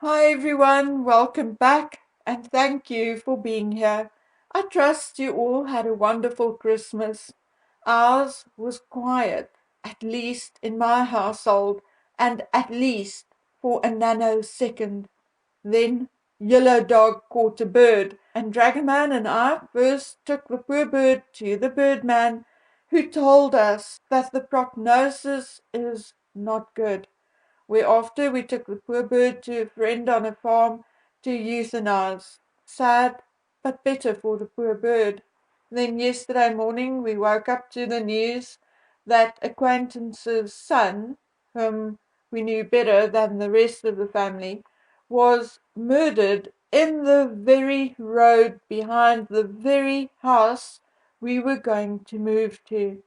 Hi everyone, welcome back and thank you for being here. I trust you all had a wonderful Christmas. Ours was quiet, at least in my household, and at least for a nanosecond. Then Yellow Dog caught a bird, and Dragonman and I first took the poor bird to the birdman, who told us that the prognosis is not good. Whereafter we took the poor bird to a friend on a farm to euthanize. Sad, but better for the poor bird. Then yesterday morning we woke up to the news that acquaintance's son, whom we knew better than the rest of the family, was murdered in the very road behind the very house we were going to move to.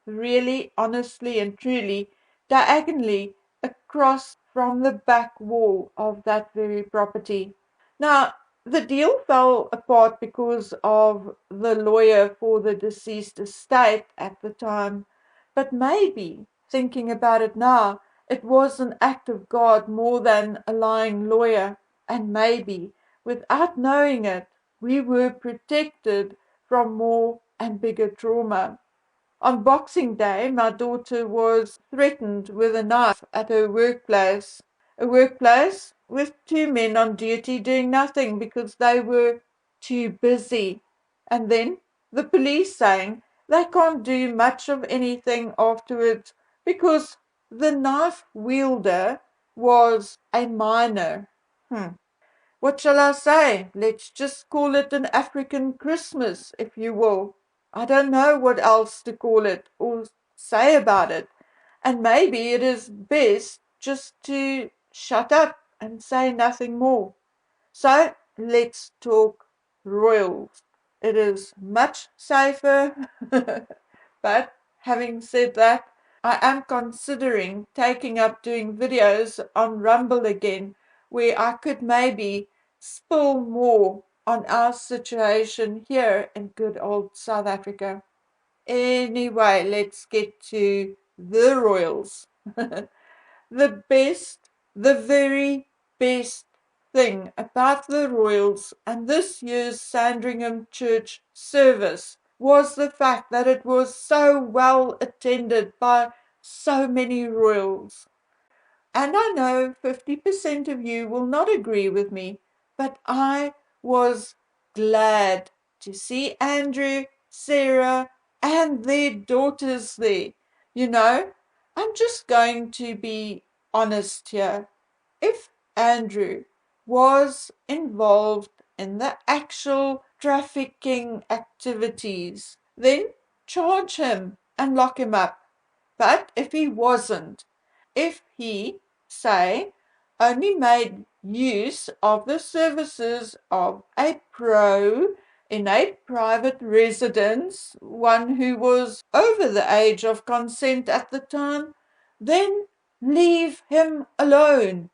Really, honestly, and truly, diagonally across from the back wall of that very property. Now, the deal fell apart because of the lawyer for the deceased estate at the time, but maybe, thinking about it now, it was an act of God more than a lying lawyer, and maybe, without knowing it, we were protected from more and bigger trauma. On Boxing Day, my daughter was threatened with a knife at her workplace. A workplace with two men on duty doing nothing because they were too busy. And then the police saying they can't do much of anything afterwards because the knife wielder was a minor. What shall I say? Let's just call it an African Christmas, if you will. I don't know what else to call it or say about it. And maybe it is best just to shut up and say nothing more. So let's talk royals. It is much safer. But having said that, I am considering taking up doing videos on Rumble again where I could maybe spill more on our situation here in good old South Africa. Anyway, let's get to the royals. The best, the very best thing about the Royals and this year's Sandringham Church service was the fact that it was so well attended by so many Royals. And I know 50% of you will not agree with me, but I was glad to see Andrew, Sarah, and their daughters there. You know, I'm just going to be honest here. If Andrew was involved in the actual trafficking activities, then charge him and lock him up. But if he wasn't, if he, say, only made use of the services of a pro in a private residence, one who was over the age of consent at the time, then leave him alone.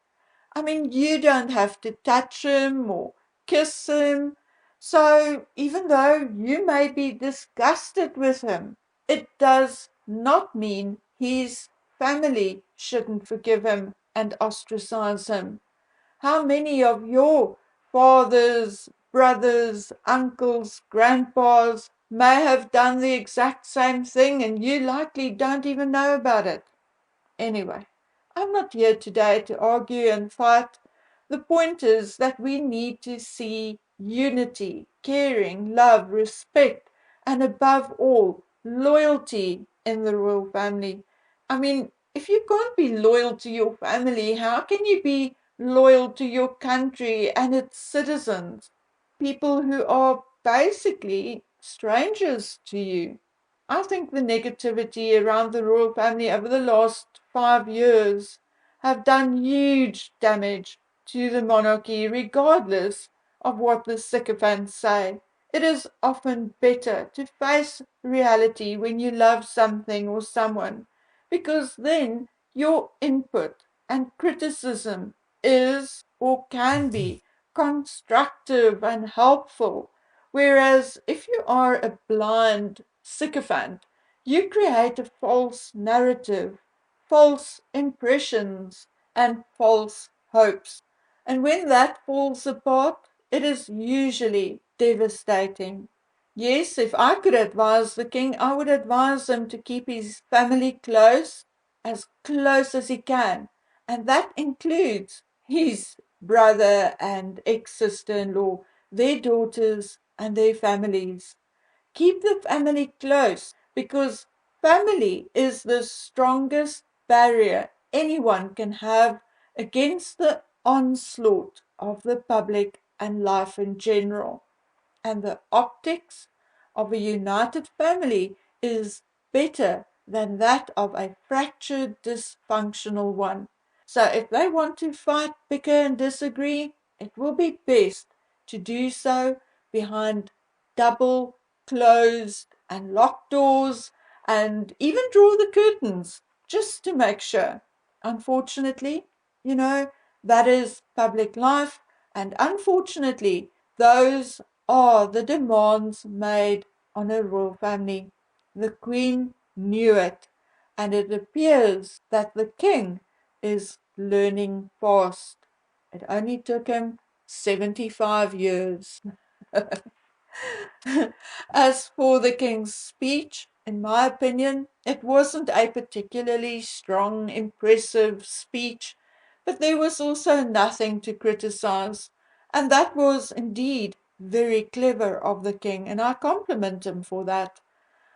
I mean, you don't have to touch him or kiss him. So even though you may be disgusted with him, it does not mean his family shouldn't forgive him and ostracize him. How many of your fathers, brothers, uncles, grandpas may have done the exact same thing and you likely don't even know about it? Anyway, I'm not here today to argue and fight. The point is that we need to see unity, caring, love, respect, and above all, loyalty in the royal family. I mean, if you can't be loyal to your family, how can you be loyal to your country and its citizens? People who are basically strangers to you. I think the negativity around the royal family over the last 5 years have done huge damage to the monarchy, regardless of what the sycophants say. It is often better to face reality when you love something or someone, because then your input and criticism is or can be constructive and helpful. Whereas if you are a blind sycophant, you create a false narrative, false impressions, and false hopes. And when that falls apart, it is usually devastating. Yes, if I could advise the king, I would advise him to keep his family close as he can. And that includes his brother and ex sister in law, their daughters, and their families. Keep the family close because family is the strongest barrier anyone can have against the onslaught of the public and life in general. And the optics of a united family is better than that of a fractured, dysfunctional one. So if they want to fight, bicker, and disagree, it will be best to do so behind double closed and locked doors and even draw the curtains just to make sure. Unfortunately, you know, that is public life, and unfortunately, those are the demands made on a royal family. The Queen knew it, and it appears that the King is learning fast. It only took him 75 years. As for the King's speech, in my opinion, it wasn't a particularly strong, impressive speech, but there was also nothing to criticize. And that was indeed very clever of the King, and I compliment him for that.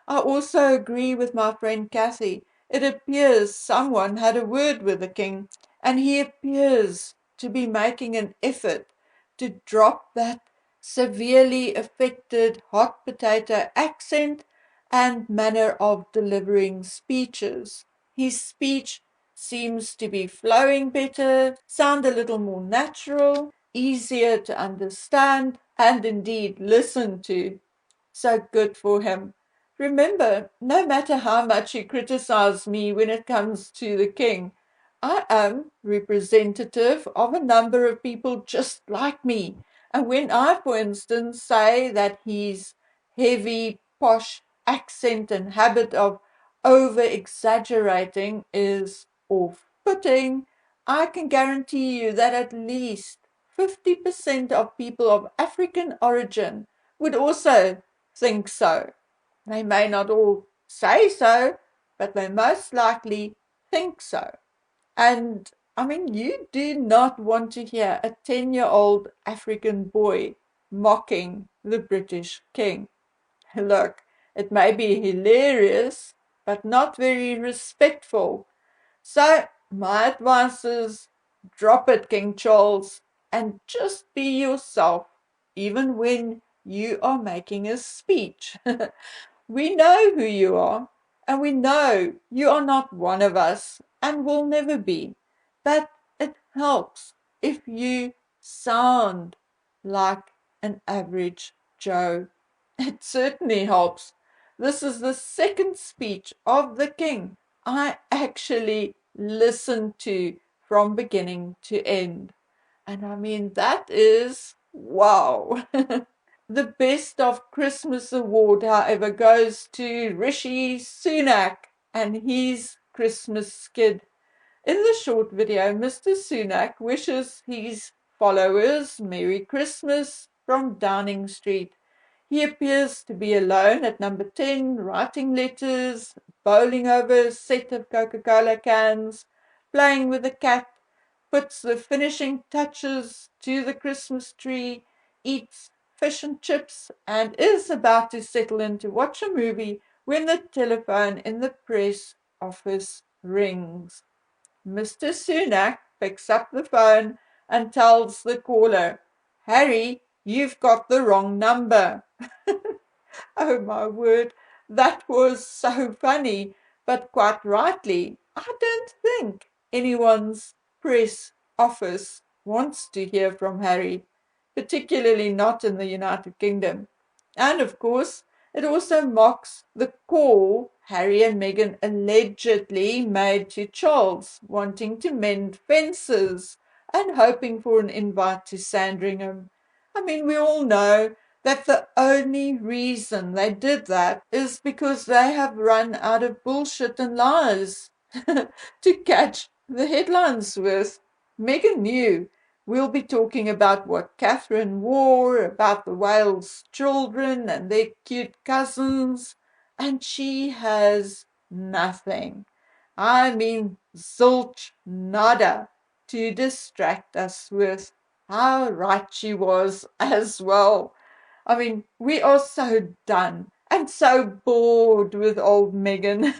I also agree with my friend Kathy. It appears someone had a word with the king, and he appears to be making an effort to drop that severely affected hot potato accent and manner of delivering speeches. His speech seems to be flowing better, sound a little more natural, easier to understand, and indeed listen to. So good for him. Remember, no matter how much you criticize me when it comes to the king, I am representative of a number of people just like me. And when I, for instance, say that his heavy, posh accent and habit of over exaggerating is off putting, I can guarantee you that at least 50% of people of African origin would also think so. They may not all say so, but they most likely think so. And I mean, you do not want to hear a 10-year-old African boy mocking the British king. Look, it may be hilarious, but not very respectful. So, my advice is drop it, King Charles, and just be yourself, even when you are making a speech. We know who you are, and we know you are not one of us and will never be. But it helps if you sound like an average Joe. It certainly helps. This is the second speech of the King I actually listened to from beginning to end. And I mean, that is wow. The Best of Christmas award, however, goes to Rishi Sunak and his Christmas skid. In the short video, Mr. Sunak wishes his followers Merry Christmas from Downing Street. He appears to be alone at number 10, writing letters, bowling over a set of Coca-Cola cans, playing with a cat, puts the finishing touches to the Christmas tree, eats fish and chips, and is about to settle in to watch a movie when the telephone in the press office rings. Mr. Sunak picks up the phone and tells the caller, Harry, you've got the wrong number. Oh my word, that was so funny, but quite rightly, I don't think anyone's press office wants to hear from Harry, particularly not in the United Kingdom. And of course, it also mocks the call Harry and Meghan allegedly made to Charles, wanting to mend fences and hoping for an invite to Sandringham. I mean, we all know that the only reason they did that is because they have run out of bullshit and lies to catch the headlines with. Meghan knew We'll be talking about what Catherine wore, about the Wales children and their cute cousins, and she has nothing. I mean, zilch nada to distract us with. How right she was as well. I mean, we are so done and so bored with old Megan.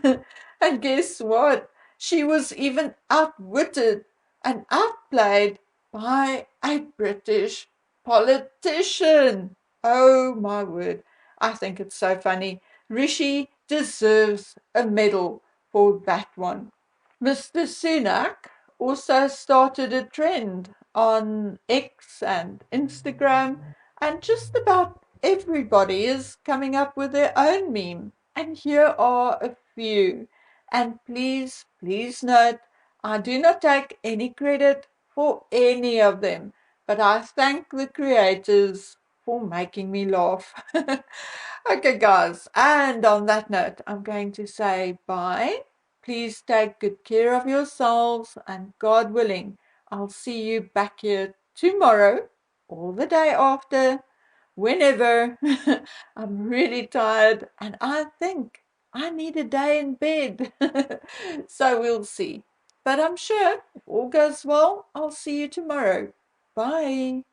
And guess what? She was even outwitted and outplayed by a British politician. Oh my word. I think it's so funny. Rishi deserves a medal for that one. Mr. Sunak also started a trend on X and Instagram, and just about everybody is coming up with their own meme. And here are a few. And please, please note, I do not take any credit for any of them, but I thank the creators for making me laugh. Okay, guys, and on that note, I'm going to say bye. Please take good care of yourselves, and God willing, I'll see you back here tomorrow or the day after, whenever. I'm really tired and I think I need a day in bed. So we'll see. But I'm sure if all goes well, I'll see you tomorrow. Bye.